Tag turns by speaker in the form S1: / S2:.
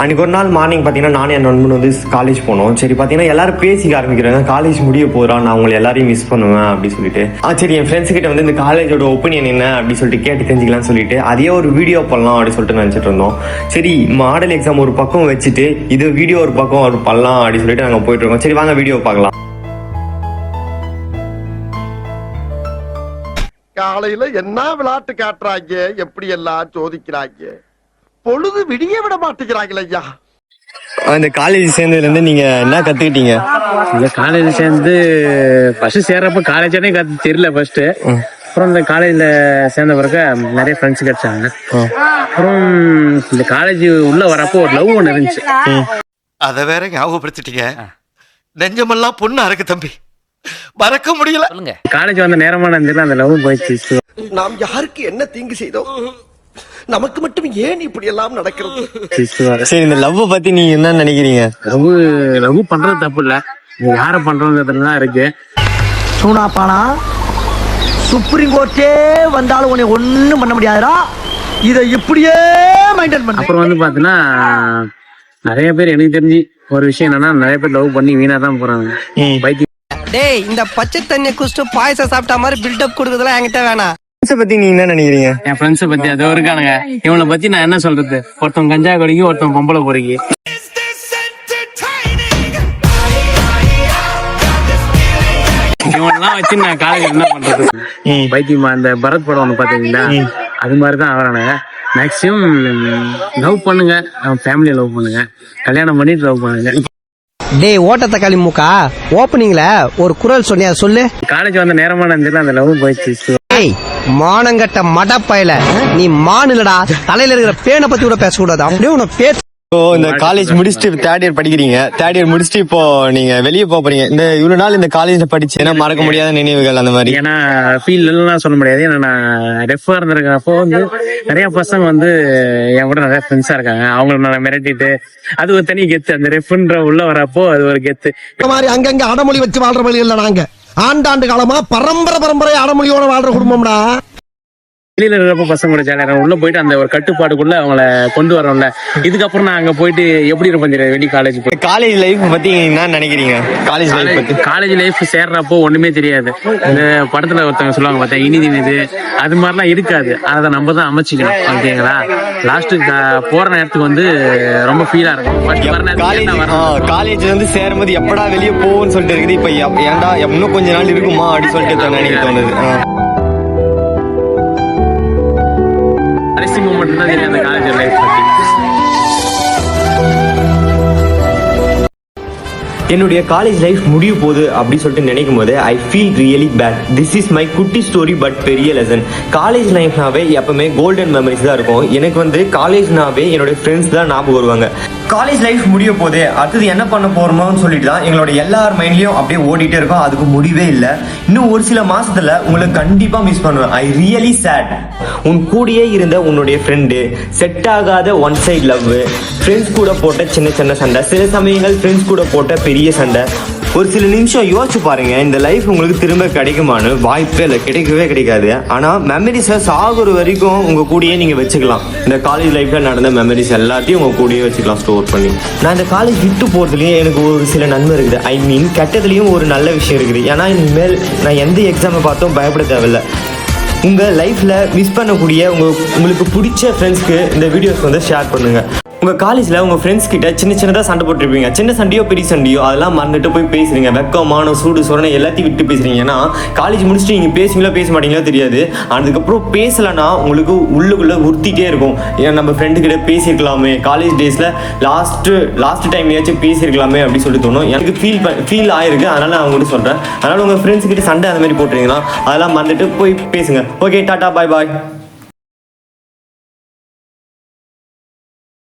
S1: அன்றைக்கி ஒரு நாள் மார்னிங் பார்த்தீங்கன்னா நானும் என் நண்பன் வந்து காலேஜ் போனோம். சரி பார்த்தீங்கன்னா எல்லாரும் பேசிக்க ஆரம்பிக்கிறாங்க, காலேஜ் முடிய போகிறா, நான் உங்களை எல்லாரையும் மிஸ் பண்ணுவேன் அப்படின்னு சொல்லிட்டு. சரி என் ஃப்ரெண்ட்ஸ் கிட்ட வந்து இந்த காலேஜோட ஒப்பீனியன் என்ன அப்படின்னு சொல்லிட்டு கேட்டு தெரிஞ்சிக்கலாம்னு சொல்லிட்டு அதே ஒரு வீடியோ பண்ணலாம் அப்படின்னு சொல்லிட்டு நினச்சிட்டு இருந்தோம். சரி மாடல் எக்ஸாம் ஒரு பக்கம் வச்சுட்டு இது வீடியோ ஒரு பக்கம் ஒரு பண்ணலாம் அப்படின்னு சொல்லிட்டு நாங்கள் போயிட்டு இருக்கோம். சரி வாங்க வீடியோ பார்க்கலாம்.
S2: காலையில என்ன விளையாட்டு காட்டுறாங்க, எப்படி எல்லாம் சோதிக்கிறாங்க, பொழுது விடிய விட மாட்டேங்கிறாங்களே ஐயா.
S1: அந்த காலேஜ் சேர்ந்ததுல இருந்து நீங்க என்ன கத்துக்கிட்டீங்க?
S3: இந்த காலேஜ் சேர்ந்து ஃபர்ஸ்ட் சேர்றப்ப காலேஜே தெரியல ஃபர்ஸ்ட். அப்புறம் இந்த காலேஜ்ல சேர்ந்த பிறகு நிறைய ஃப்ரெண்ட்ஸ் கிடைச்சாங்க. அப்புறம் இந்த காலேஜ் உள்ள வரப்போ ஒரு லவ் ஒன்று இருந்துச்சு.
S2: அத வேற ஞாபகப்படுத்திட்டீங்க, நெஞ்சமெல்லாம் பொண்ணா இருக்கு தம்பி, மறக்க முடியல.
S3: காலேஜ் வந்த நேரமான அந்த லவ் போயிடுச்சு.
S2: நாம் யாருக்கு என்ன தீங்கு செய்தோம், நமக்கு மட்டும் ஏன் இப்படி எல்லாம் நடக்கிறது?
S1: சரி இந்த லவ் பத்தி நீங்க என்ன நினைக்கிறீங்க?
S3: லவ் பண்றது தப்பு இல்ல, யார பண்றதுதான் இருக்கு.
S4: சூனாப்பானா சுப்ரீம் கோர்ட்டே வந்தாலும் உன்னை ஒண்ணும் பண்ண முடியாதுடா, இதை இப்படியே மெயின்டைன் பண்ண.
S3: அப்புறம் வந்து பாத்தீங்கன்னா நிறைய பேர் எனக்கு தெரிஞ்சு ஒரு விஷயம் என்னன்னா, நிறைய பேர் லவ் பண்ணி வீணா தான் போறாங்க.
S4: டேய் இந்த பச்சை தண்ணி குடிச்சிட்டு பாயசம் சாப்பிட்ட மாதிரி பில்டப் கொடுக்குறதுலாம் என்கிட்ட வேணாம்.
S1: பத்தி நீங்க என்ன நினைக்கிறீங்க?
S3: என் ஃப்ரெண்ட்ஸை பத்தி அது இருக்கானுங்க, இவனை பத்தி நான் என்ன சொல்றது, ஒருத்தன் கஞ்சா குடிக்கி, ஒருத்தன் பொம்பளை பொறுக்கி. இவனெல்லாம் வச்சு நான் காலேஜ் என்ன பண்றது? பைத்தியமா அந்த பரத் படம் ஒண்ணு பாத்தீங்களா, அது மாதிரிதான் ஆகிறானுங்க. மேக்சிமம் லவ் பண்ணுங்க, ஃபேமிலியை லவ் பண்ணுங்க, கல்யாணம் பண்ணிட்டு லவ் பண்ணுங்க.
S4: டேய் ஓட்ட தக்காளி மூக்கா, ஓப்பனிங்ல ஒரு குரல் சொன்னியா சொல்லு.
S3: காலேஜ் வந்த நேரமான அந்த லவ் போயிடுச்சு.
S4: டேய் மானங்கட்ட மடப்பயல, நீ மானுலடா, தலையில இருக்கிற பேனை பத்தி கூட பேசக்கூடாது, அப்படியே உன பேச.
S1: இந்த காலேஜ் முடிச்சுட்டு தேர்ட் இயர் படிக்கிறீங்க, தேர்ட் இயர் முடிச்சுட்டு இப்போ நீங்க வெளியே போறீங்க. இந்த இவ்வளவு நாள் இந்த காலேஜ்ல படிச்சு ஏன்னா மறக்க முடியாத நினைவுகள் அந்த மாதிரி?
S3: ஏன்னா ஃபீல் எல்லாம் சொல்ல முடியாது. ஏன்னா நான் ரெஃபா இருந்திருக்கப்போ வந்து நிறைய பசங்க வந்து என் கூட நிறைய ஃப்ரெண்ட்ஸா இருக்காங்க, அவங்களை நான் மிரட்டிட்டு அது ஒரு தனி கெத்து. அந்த ரெஃப்ன்ற உள்ள வரப்போ அது ஒரு கெத்து.
S2: இந்த மாதிரி அங்கங்க அடமொழி வச்சு வாழ்ற வழி இல்ல, நாங்க ஆண்டாண்டு காலமா பரம்பரை அடமொழியோட வாழ்ற குடும்பம்டா.
S3: வெளியில இருக்கிறப்ப பசங்க கூட ஜாலியா உள்ள போயிட்டு அந்த ஒரு கட்டுப்பாடுக்குள்ள அவங்கள கொண்டு வரோம்ல. இதுக்கப்புறம் நான் அங்க போயிட்டு எப்படி இருப்பேன் தெரியாது. வெளி காலேஜ் போய் காலேஜ் லைஃப் பத்தி என்ன நினைக்கிறீங்க? காலேஜ் லைஃப் சேர்றப்போ ஒண்ணுமே தெரியாது. இந்த படத்துல ஒருத்தவங்க சொல்லுவாங்க பார்த்தா இனிது அது மாதிரிலாம் இருக்காது. அதை நம்ம தான் அமைச்சிக்கணும். ஓகேங்களா? லாஸ்ட் போற நேரத்துக்கு வந்து ரொம்ப ஃபீலா இருக்கும்.
S1: காலேஜ் வந்து சேரும்போது எப்படா வெளியே போகும்னு சொல்லிட்டு இருக்குது. இப்ப ஏன்டா இன்னும் கொஞ்ச நாள் இருக்குமா அப்படின்னு சொல்லிட்டு நினைக்க தோணுது.
S3: கடைசி மூமெண்ட் தான் தெரியும் அந்த காலேஜ் லைஃப் பத்தி.
S1: என்னுடைய காலேஜ் லைஃப் முடிய போகுது அப்படின்னு சொல்லிட்டு நினைக்கும் போது I feel really bad. This is my குட்டி ஸ்டோரி பட் பெரிய லெசன். காலேஜ் லைஃப்னாவே எப்பவுமே கோல்டன் மெமரிஸ் தான் இருக்கும். எனக்கு வந்து காலேஜ்னாவே என்னுடைய ஃப்ரெண்ட்ஸ் தான் ஞாபகம் வருவாங்க. காலேஜ் லைஃப் முடிய போதே அடுத்தது என்ன பண்ண போறோமோன்னு சொல்லிட்டு தான் எங்களோட எல்லார் மைண்ட்லயும் அப்படியே ஓடிட்டே இருக்கும். அதுக்கு முடிவே இல்லை. இன்னும் ஒரு சில மாசத்துல உங்களுக்கு கண்டிப்பா மிஸ் பண்ணுவேன். I really chat. உன் கூடயே இருந்த உன்னுடைய ஃப்ரெண்டு, செட் ஆகாத ஒன் சைட் லவ், ஃப்ரெண்ட்ஸ் கூட போட்ட சின்ன சின்ன சண்டை, சில சமயங்கள் ஃப்ரெண்ட்ஸ் கூட போட்ட பெரிய சண்டை. ஒரு சில நிமிஷம் யோசிச்சு பாருங்க, இந்த லைஃப் உங்களுக்கு திரும்ப கிடைக்குமான்னு. வாய்ப்பே இல்லை, கிடைக்கவே கிடைக்காது. ஆனா மெமரிஸை சாகுற வரைக்கும் உங்க கூடயே நீங்க வச்சுக்கலாம். இந்த காலேஜ் லைஃப்ல நடந்த மெமரிஸ் எல்லாத்தையும் உங்க கூடயே வச்சுக்கலாம் ஸ்டோர் பண்ணி. நான் இந்த காலேஜ் விட்டு போறதுலயே எனக்கு ஒரு சில நன்மை இருக்குது. ஐ மீன் கெட்டதுலயும் ஒரு நல்ல விஷயம் இருக்குது. ஏன்னா இனிமேல் நான் எந்த எக்ஸாமை பார்த்தும் பயப்பட தேவையில்லை. உங்கள் லைஃப்பில் மிஸ் பண்ணக்கூடிய உங்களுக்கு பிடிச்ச ஃப்ரெண்ட்ஸ்க்கு இந்த வீடியோஸ் வந்து ஷேர் பண்ணுங்கள். உங்கள் காலேஜில் உங்கள் ஃப்ரெண்ட்ஸ் கிட்ட சின்னதாக சண்டை போட்டுருப்பீங்க. சின்ன சண்டையோ பெரிய சண்டையோ அதெல்லாம் மறந்துட்டு போய் பேசுறீங்க. வெக்கமான சூடு சொரணை எல்லாத்தையும் விட்டு பேசுறீங்க. ஏன்னா காலேஜ் முடிச்சுட்டு நீங்கள் பேசுவீங்களோ பேச மாட்டீங்களோ தெரியாது. அதுக்கப்புறம் பேசலைன்னா உங்களுக்கு உள்ளுக்குள்ளே உறுத்திட்டே இருக்கும். ஏன்னா நம்ம ஃப்ரெண்டு கிட்ட பேசியிருக்கலாமே, காலேஜ் டேஸில் லாஸ்ட் டைம்லையாச்சும் பேசியிருக்கலாமே அப்படின்னு சொல்லி தோணும். எனக்கு ஃபீல் ஆயிருக்கு. அதனால் நான் உங்களுக்கு சொல்கிறேன். அதனால் உங்கள் ஃப்ரெண்ட்ஸ் கிட்ட சண்டை அந்த மாதிரி போட்டுறீங்கன்னா அதெல்லாம் மறந்துட்டு போய் பேசுங்க. ஓகே, டாட்டா, பாய் பாய்.